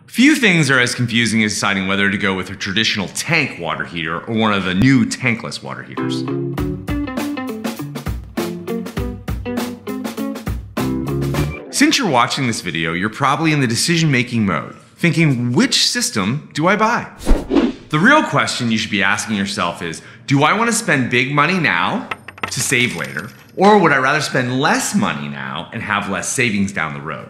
Few things are as confusing as deciding whether to go with a traditional tank water heater or one of the new tankless water heaters. Since you're watching this video, you're probably in the decision-making mode, thinking, which system do I buy? The real question you should be asking yourself is, do I want to spend big money now to save later, or would I rather spend less money now and have less savings down the road?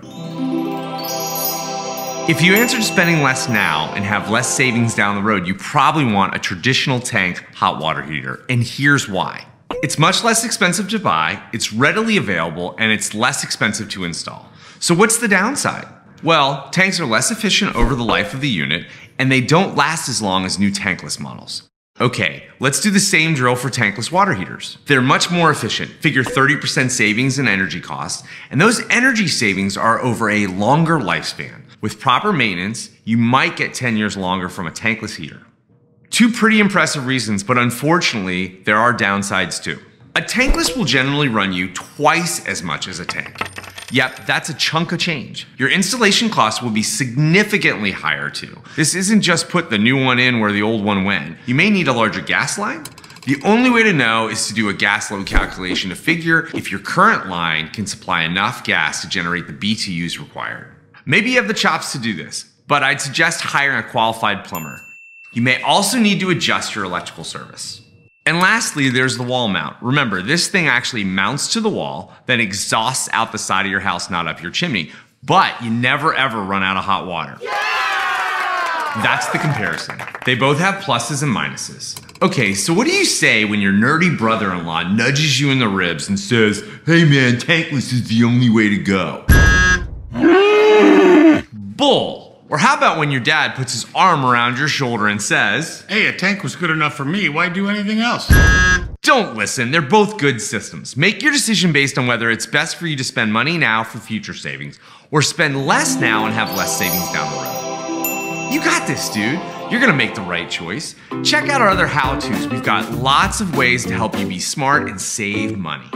If you answered spending less now and have less savings down the road, you probably want a traditional tank hot water heater, and here's why. It's much less expensive to buy, it's readily available, and it's less expensive to install. So what's the downside? Well, tanks are less efficient over the life of the unit, and they don't last as long as new tankless models. Okay, let's do the same drill for tankless water heaters. They're much more efficient, figure 30% savings in energy costs, and those energy savings are over a longer lifespan. With proper maintenance, you might get 10 years longer from a tankless heater. Two pretty impressive reasons, but unfortunately, there are downsides too. A tankless will generally run you twice as much as a tank. Yep, that's a chunk of change. Your installation costs will be significantly higher too. This isn't just put the new one in where the old one went. You may need a larger gas line. The only way to know is to do a gas load calculation to figure if your current line can supply enough gas to generate the BTUs required. Maybe you have the chops to do this, but I'd suggest hiring a qualified plumber. You may also need to adjust your electrical service. And lastly, there's the wall mount. Remember, this thing actually mounts to the wall, then exhausts out the side of your house, not up your chimney. But you never ever run out of hot water. Yeah! That's the comparison. They both have pluses and minuses. Okay, so what do you say when your nerdy brother-in-law nudges you in the ribs and says, "Hey man, tankless is the only way to go"? Bull. Or how about when your dad puts his arm around your shoulder and says, "Hey, a tank was good enough for me, why do anything else?" Don't listen, they're both good systems. Make your decision based on whether it's best for you to spend money now for future savings, or spend less now and have less savings down the road. You got this, dude. You're gonna make the right choice. Check out our other how-tos. We've got lots of ways to help you be smart and save money.